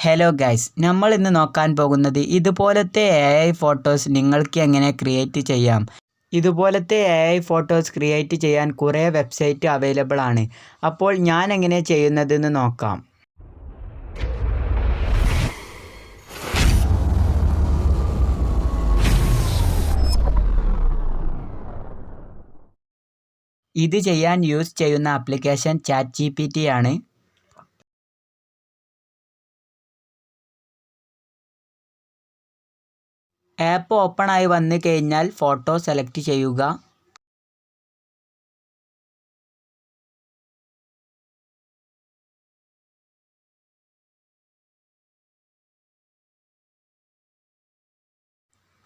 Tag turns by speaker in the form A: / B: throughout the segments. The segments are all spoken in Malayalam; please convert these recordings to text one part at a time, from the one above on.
A: ഹലോ ഗൈസ്, നമ്മൾ ഇന്ന് നോക്കാൻ പോകുന്നത് ഇതുപോലത്തെ AI ഫോട്ടോസ് നിങ്ങൾക്ക് എങ്ങനെ ക്രിയേറ്റ് ചെയ്യാം. ഇതുപോലത്തെ AI ഫോട്ടോസ് ക്രിയേറ്റ് ചെയ്യാൻ കുറേ വെബ്സൈറ്റ് അവൈലബിൾ ആണ്. അപ്പോൾ ഞാൻ എങ്ങനെ ചെയ്യുന്നതെന്ന് നോക്കാം. ഇത് ചെയ്യാൻ യൂസ് ചെയ്യുന്ന ആപ്ലിക്കേഷൻ ChatGPT ആണ്. ആപ്പ് ഓപ്പൺ ആയി വന്നു കഴിഞ്ഞാൽ ഫോട്ടോ സെലക്ട് ചെയ്യുക.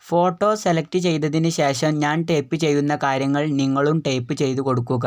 A: ഫോട്ടോ സെലക്ട് ചെയ്തതിന് ശേഷം ഞാൻ ടൈപ്പ് ചെയ്യുന്ന കാര്യങ്ങൾ നിങ്ങളും ടൈപ്പ് ചെയ്തു കൊടുക്കുക.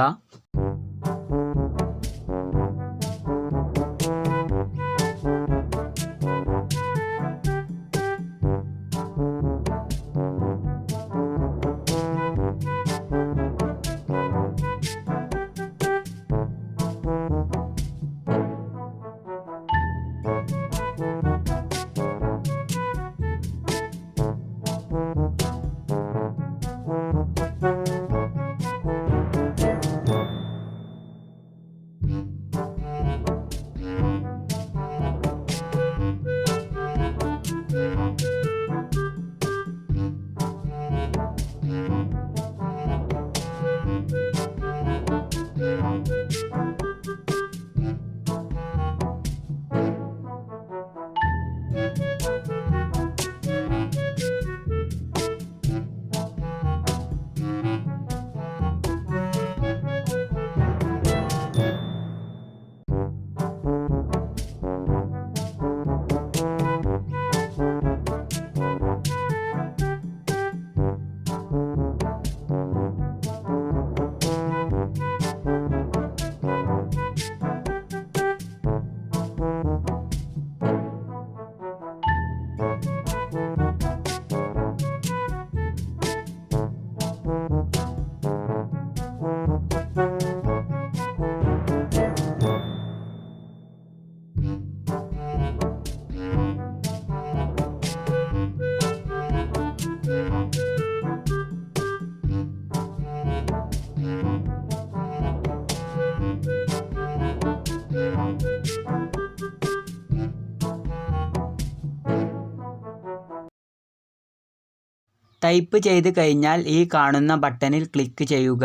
A: ടൈപ്പ് ചെയ്ത് കഴിഞ്ഞാൽ ഈ കാണുന്ന ബട്ടണിൽ ക്ലിക്ക് ചെയ്യുക.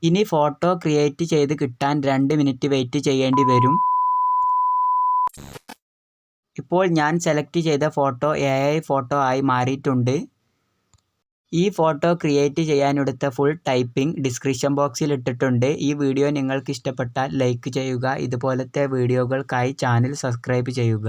A: ഇനി ഫോട്ടോ ക്രിയേറ്റ് ചെയ്ത് കിട്ടാൻ 2 മിനിറ്റ് വെയിറ്റ് ചെയ്യേണ്ടി വരും. ഇപ്പോൾ ഞാൻ സെലക്ട് ചെയ്ത ഫോട്ടോ AI ഫോട്ടോ ആയി മാറിയിട്ടുണ്ട്. ഈ ഫോട്ടോ ക്രിയേറ്റ് ചെയ്യാനെടുത്ത ഫുൾ ടൈപ്പിംഗ് ഡിസ്ക്രിപ്ഷൻ ബോക്സിൽ ഇട്ടിട്ടുണ്ട്. ഈ വീഡിയോ നിങ്ങൾക്ക് ഇഷ്ടപ്പെട്ടാൽ ലൈക്ക് ചെയ്യുക. ഇതുപോലത്തെ വീഡിയോകൾക്കായി ചാനൽ സബ്സ്ക്രൈബ് ചെയ്യുക.